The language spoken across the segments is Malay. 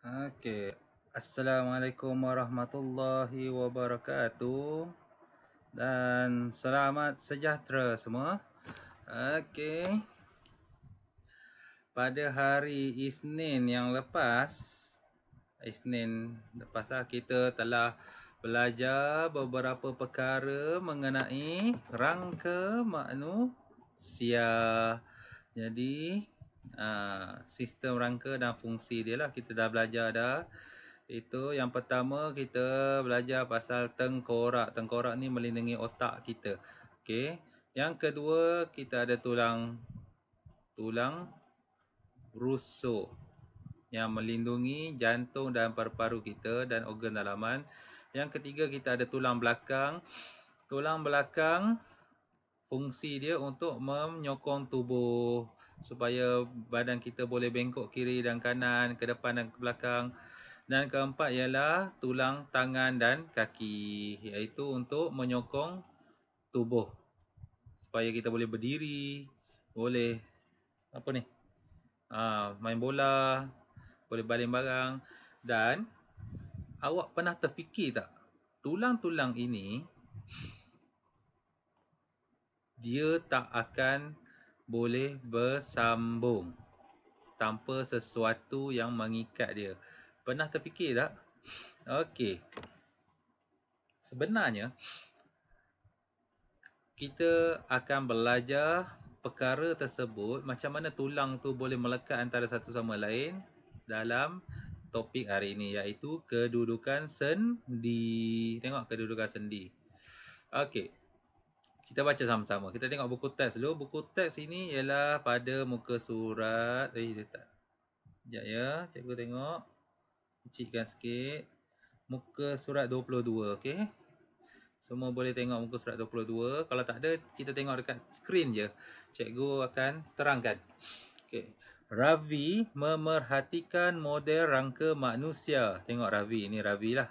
Okey. Assalamualaikum warahmatullahi wabarakatuh dan selamat sejahtera semua. Okey. Pada hari Isnin yang lepas, kita telah belajar beberapa perkara mengenai rangka manusia. Jadi sistem rangka dan fungsi dia lah kita dah belajar dah. Itu yang pertama kita belajar pasal tengkorak. Tengkorak ni melindungi otak kita. Okey. Yang kedua kita ada tulang rusuk yang melindungi jantung dan paru-paru kita dan organ dalaman. Yang ketiga kita ada tulang belakang. Tulang belakang fungsi dia untuk menyokong tubuh supaya badan kita boleh bengkok kiri dan kanan, ke depan dan ke belakang. Dan keempat ialah tulang tangan dan kaki, iaitu untuk menyokong tubuh supaya kita boleh berdiri, boleh main bola, boleh baling barang. Dan awak pernah terfikir tak, tulang-tulang ini dia tak akan boleh bersambung tanpa sesuatu yang mengikat dia. Pernah terfikir tak? Okey. Sebenarnya kita akan belajar perkara tersebut, macam mana tulang tu boleh melekat antara satu sama lain dalam topik hari ini, iaitu kedudukan sendi. Tengok kedudukan sendi. Okey. Kita baca sama-sama. Kita tengok buku teks dulu. Buku teks ini ialah pada muka surat. Sekejap ya. Cikgu tengok. Kecilkan sikit. Muka surat 22. Okey. Semua boleh tengok muka surat 22. Kalau tak ada, kita tengok dekat skrin je. Cikgu akan terangkan. Okey. Ravi memerhatikan model rangka manusia. Tengok Ravi. Ini Ravi lah.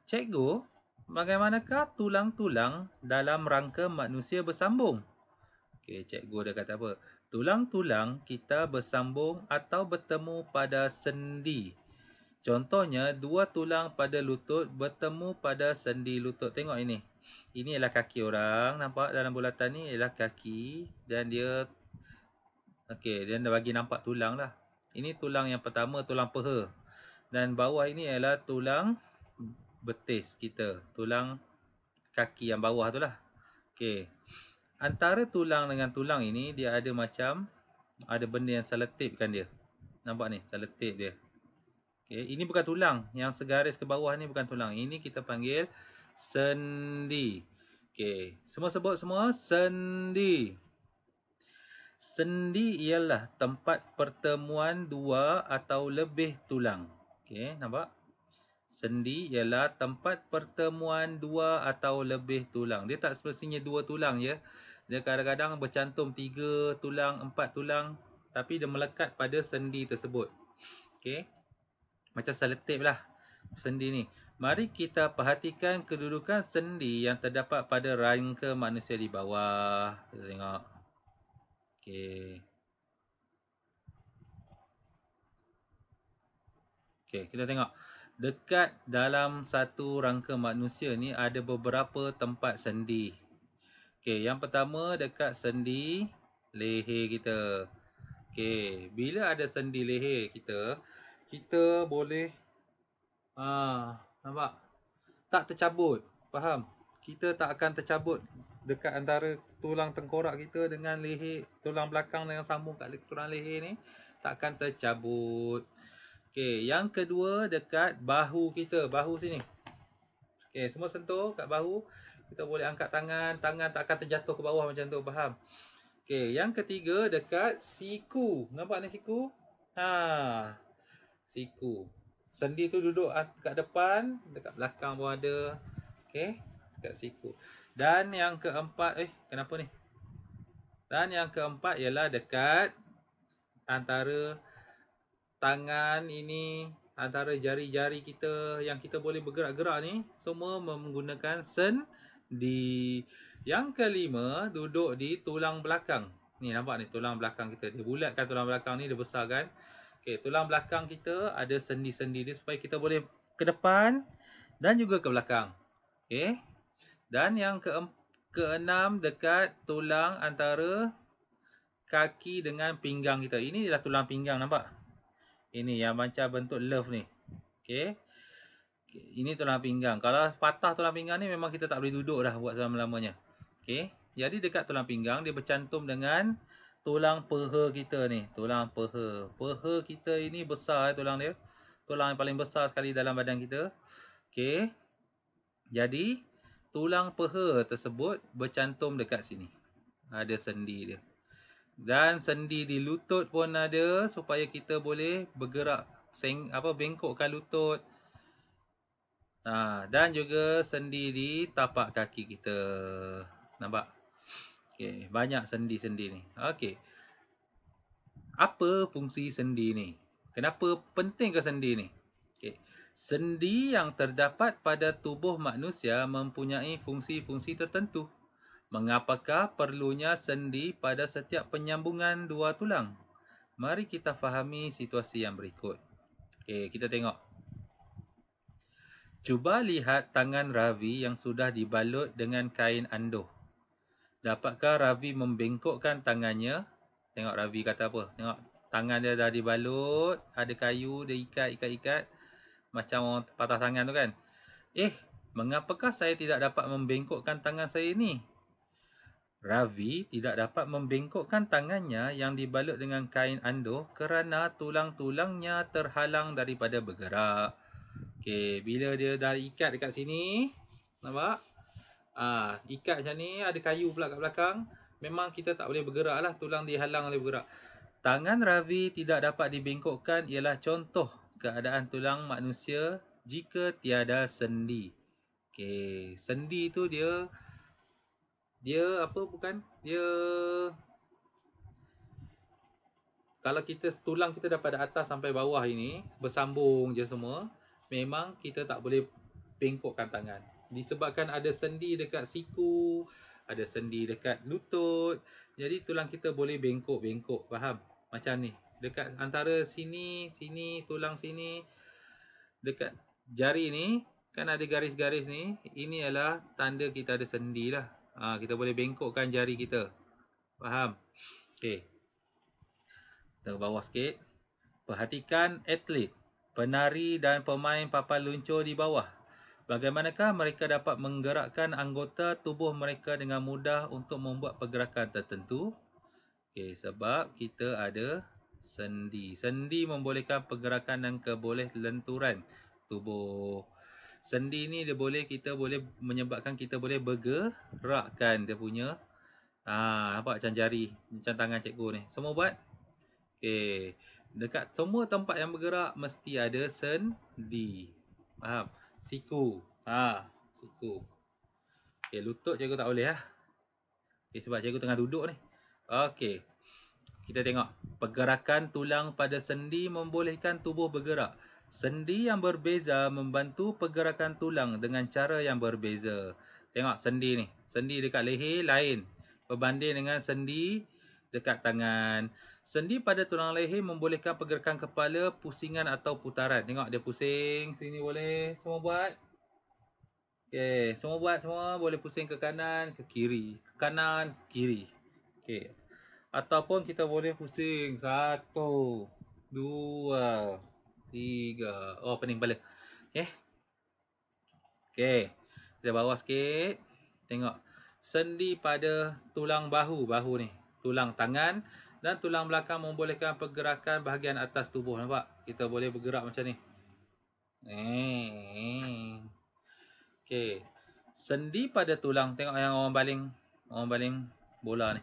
Cikgu, bagaimanakah tulang-tulang dalam rangka manusia bersambung? Okey, cikgu dia kata apa? Tulang-tulang kita bersambung atau bertemu pada sendi. Contohnya, dua tulang pada lutut bertemu pada sendi lutut. Tengok ini. Ini ialah kaki orang. Nampak dalam bulatan ni ialah kaki. Dan dia dah bagi nampak tulang lah. Ini tulang yang pertama, tulang peha. Dan bawah ini ialah tulang betis kita, tulang kaki yang bawah tu lah. Okey. Antara tulang dengan tulang ini dia ada benda yang selotipkan dia. Nampak ni, selotip dia. Okey, ini bukan tulang. Yang segaris ke bawah ni bukan tulang. Ini kita panggil sendi. Okey, semua sebut semua sendi. Sendi ialah tempat pertemuan dua atau lebih tulang. Okey, nampak? Sendi ialah tempat pertemuan dua atau lebih tulang. Dia tak semestinya dua tulang je. Dia kadang-kadang bercantum 3 tulang, 4 tulang. Tapi dia melekat pada sendi tersebut. Okey. Macam selotip lah sendi ni. Mari kita perhatikan kedudukan sendi yang terdapat pada rangka manusia di bawah. Kita tengok. Okey. Okey, kita tengok. Dekat dalam satu rangka manusia ni ada beberapa tempat sendi. Okey, yang pertama dekat sendi leher kita. Okey, bila ada sendi leher kita, kita boleh nampak? Tak tercabut. Faham? Kita tak akan tercabut dekat antara tulang tengkorak kita dengan leher, tulang belakang yang sambung kat tulang leher ni tak akan tercabut. Okey, yang kedua dekat bahu kita, bahu sini. Okey, semua sentuh kat bahu. Kita boleh angkat tangan, tangan tak akan terjatuh ke bawah macam tu, faham? Okey, yang ketiga dekat siku. Nampak ni siku? Siku. Sendi tu duduk kat depan, dekat belakang pun ada. Okey, dekat siku. Dan yang keempat, kenapa ni? Dan yang keempat ialah dekat antara tangan ini, antara jari-jari kita yang kita boleh bergerak-gerak ni, semua menggunakan sendi. Yang kelima duduk di tulang belakang. Ni nampak ni tulang belakang kita. Dia bulatkan tulang belakang ni, dia besarkan. Okey, tulang belakang kita ada sendi-sendi dia supaya kita boleh ke depan dan juga ke belakang. Okey. Dan yang keenam dekat tulang antara kaki dengan pinggang kita. Ini adalah tulang pinggang, nampak? Ini yang macam bentuk love ni. Okey. Ini tulang pinggang. Kalau patah tulang pinggang ni memang kita tak boleh duduk dah buat selama-lamanya. Okey. Jadi dekat tulang pinggang dia bercantum dengan tulang peha kita ni. Tulang peha. Peha kita ini besar tulang dia. Tulang yang paling besar sekali dalam badan kita. Okey. Jadi tulang peha tersebut bercantum dekat sini. Ada sendi dia. Dan sendi di lutut pun ada supaya kita boleh bergerak, bengkokkan lutut. Dan juga sendi di tapak kaki kita. Nampak? Okey, banyak sendi-sendi ni. Okey. Apa fungsi sendi ni? Kenapa penting ke sendi ni? Okey. Sendi yang terdapat pada tubuh manusia mempunyai fungsi-fungsi tertentu. Mengapakah perlunya sendi pada setiap penyambungan dua tulang? Mari kita fahami situasi yang berikut. Okey, kita tengok. Cuba lihat tangan Ravi yang sudah dibalut dengan kain anduh. Dapatkah Ravi membengkokkan tangannya? Tengok Ravi kata apa? Tengok, tangan dia dah dibalut, ada kayu, dia ikat. Macam orang patah tangan tu kan. Mengapakah saya tidak dapat membengkokkan tangan saya ni? Ravi tidak dapat membengkokkan tangannya yang dibalut dengan kain anduh kerana tulang-tulangnya terhalang daripada bergerak. Okey, bila dia dah ikat dekat sini, nampak? Ikat macam ni, ada kayu pula kat belakang. Memang kita tak boleh bergerak lah, tulang dihalang oleh bergerak. Tangan Ravi tidak dapat dibengkokkan ialah contoh keadaan tulang manusia jika tiada sendi. Okey, sendi tu dia kalau tulang kita daripada atas sampai bawah ini bersambung je semua, memang kita tak boleh bengkokkan tangan. Disebabkan ada sendi dekat siku, ada sendi dekat lutut, jadi tulang kita boleh bengkok-bengkok, faham? Macam ni, dekat antara sini, tulang sini, dekat jari ni, kan ada garis-garis ni, ini adalah tanda kita ada sendi lah. Kita boleh bengkokkan jari kita, faham? Okey, kita ke bawah sikit. Perhatikan atlet, penari dan pemain papan luncur di bawah. Bagaimanakah mereka dapat menggerakkan anggota tubuh mereka dengan mudah untuk membuat pergerakan tertentu? Okey, sebab kita ada sendi. Sendi membolehkan pergerakan dan kebolehlenturan tubuh. Sendi ni kita boleh menyebabkan kita boleh bergerakkan dia punya. Nampak macam jari, macam tangan cikgu ni. Semua buat? Okey. Dekat semua tempat yang bergerak mesti ada sendi. Faham? Siku. Siku. Okey, lutut cikgu tak boleh lah. Okey, sebab cikgu tengah duduk ni. Okey. Kita tengok. Pergerakan tulang pada sendi membolehkan tubuh bergerak. Sendi yang berbeza membantu pergerakan tulang dengan cara yang berbeza. Tengok sendi ni. Sendi dekat leher lain berbanding dengan sendi dekat tangan. Sendi pada tulang leher membolehkan pergerakan kepala, pusingan atau putaran. Tengok dia pusing. Sini boleh. Semua buat. Okey. Semua buat semua. Boleh pusing ke kanan, ke kiri. Ke kanan, kiri. Okey. Ataupun kita boleh pusing. 1, 2, 3. Pening kepala. Okey. Okey. Kita bawah sikit. Tengok. Sendi pada tulang bahu. Bahu ni. Tulang tangan. Dan tulang belakang membolehkan pergerakan bahagian atas tubuh. Nampak? Kita boleh bergerak macam ni. Okey. Sendi pada tulang. Tengok yang orang baling bola ni.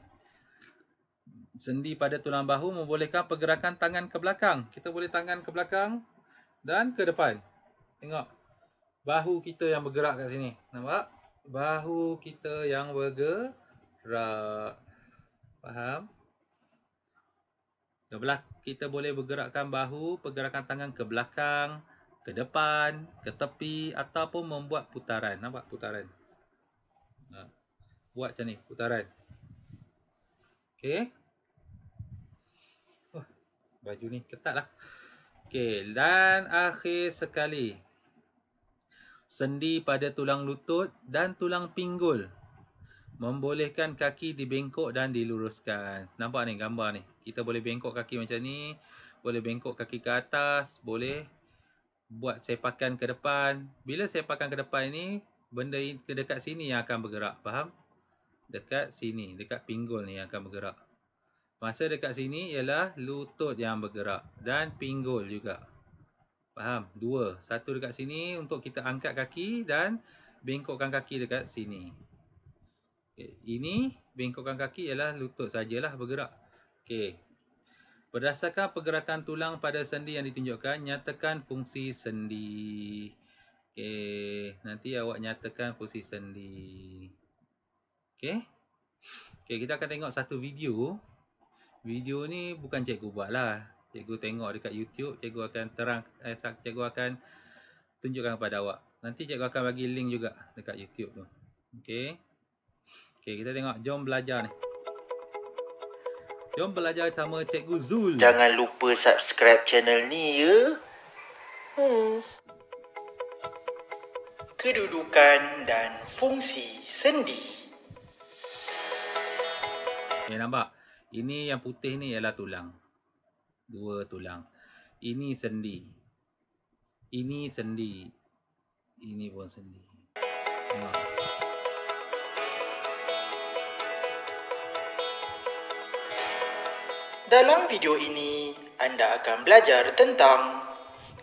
Sendi pada tulang bahu membolehkan pergerakan tangan ke belakang. Kita boleh tangan ke belakang dan ke depan. Tengok. Bahu kita yang bergerak kat sini. Nampak? Bahu kita yang bergerak. Faham? Kita boleh bergerakkan bahu, pergerakan tangan ke belakang, ke depan, ke tepi ataupun membuat putaran. Nampak putaran? Buat macam ni, putaran. Okey. Baju ni ketat lah. Okey, dan akhir sekali, sendi pada tulang lutut dan tulang pinggul membolehkan kaki dibengkok dan diluruskan. Nampak ni gambar ni. Kita boleh bengkok kaki macam ni, boleh bengkok kaki ke atas, boleh buat sepakan ke depan. Bila sepakan ke depan ni, benda ke dekat sini yang akan bergerak, faham? Dekat sini, dekat pinggul ni yang akan bergerak. Masa dekat sini ialah lutut yang bergerak dan pinggul juga. Faham? Dua. Satu dekat sini untuk kita angkat kaki dan bengkokkan kaki dekat sini. Okay. Ini bengkokkan kaki ialah lutut sajalah bergerak. Okey. Berdasarkan pergerakan tulang pada sendi yang ditunjukkan, nyatakan fungsi sendi. Okey, nanti awak nyatakan fungsi sendi. Okey. Okey, kita akan tengok satu video. Video ni bukan cikgu buat lah. Cikgu tengok dekat YouTube, cikgu akan cikgu akan tunjukkan kepada awak. Nanti cikgu akan bagi link juga dekat YouTube tu. Okey. Okey, kita tengok. Jom belajar ni. Jom belajar sama Cikgu Zul. Jangan lupa subscribe channel ni ya. Kedudukan dan fungsi sendi. Okay, nampak? Ini yang putih ni ialah tulang. Dua tulang. Ini sendi. Ini sendi. Ini pun sendi. Nampak? Dalam video ini, anda akan belajar tentang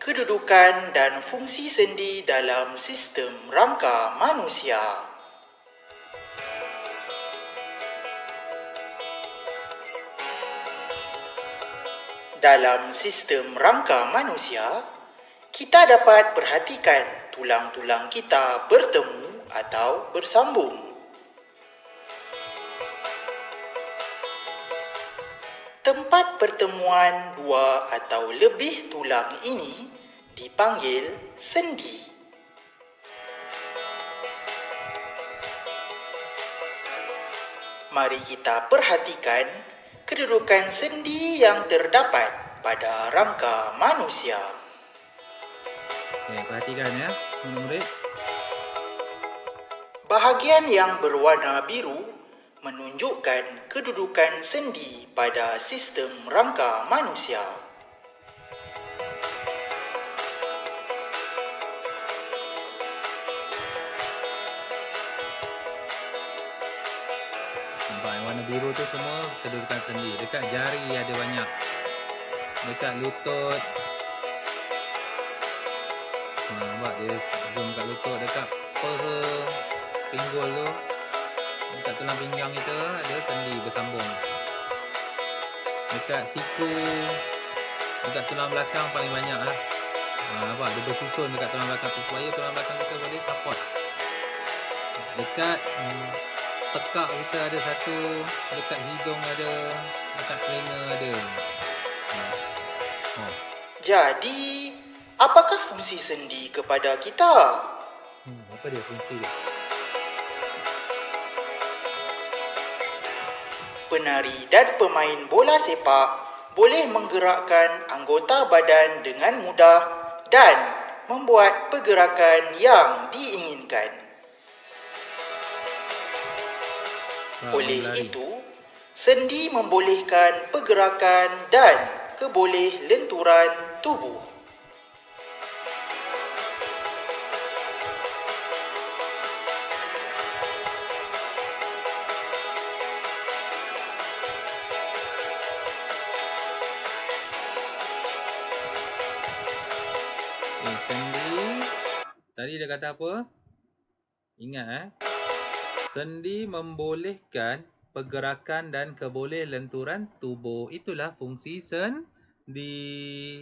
kedudukan dan fungsi sendi dalam sistem rangka manusia. Dalam sistem rangka manusia, kita dapat perhatikan tulang-tulang kita bertemu atau bersambung. Tempat pertemuan dua atau lebih tulang ini dipanggil sendi. Mari kita perhatikan kedudukan sendi yang terdapat pada rangka manusia. Okay, perhatikan ya, murid-murid. Bahagian yang berwarna biru menunjukkan kedudukan sendi pada sistem rangka manusia. Nampak yang warna biru tu semua kedudukan sendi. Dekat jari ada banyak. Dekat lutut. Nampak dia zoom kat lutut. Dekat paha, pinggul tu. Dekat tulang pinggang kita ada sendi bersambung. Dekat siku. Dekat tulang belakang paling banyak lah. Nampak dia bersusun dekat tulang belakang tu supaya tulang belakang kita boleh support. Dekat tekak kita ada satu, dekat hidung ada, dekat telinga ada. Jadi, apakah fungsi sendi kepada kita? Apa dia fungsi dia? Penari dan pemain bola sepak boleh menggerakkan anggota badan dengan mudah dan membuat pergerakan yang diinginkan. Oleh itu, sendi membolehkan pergerakan dan keboleh lenturan tubuh. Sendi. Tadi dia kata apa? Ingat sendi membolehkan pergerakan dan keboleh lenturan tubuh. Itulah fungsi sendi.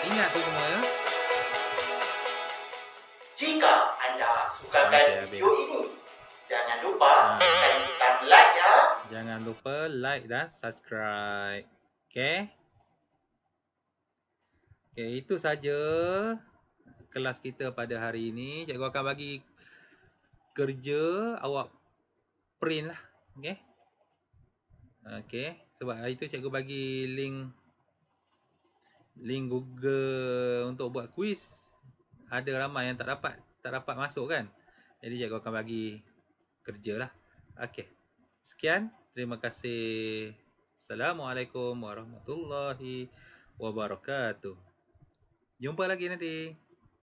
Ingat tu semua ya. Jika anda sukakan video ini, jangan lupa tekan butang like ya. Jangan lupa like dan subscribe. Okay. Okay, itu saja kelas kita pada hari ini. Cikgu akan bagi kerja awak print lah. Okay. Okay. Sebab hari itu cikgu bagi link link Google untuk buat quiz, ada ramai yang tak dapat masuk kan. Jadi cikgu akan bagi kerja lah. Okey. Sekian. Terima kasih. Assalamualaikum warahmatullahi wabarakatuh. Jumpa lagi nanti.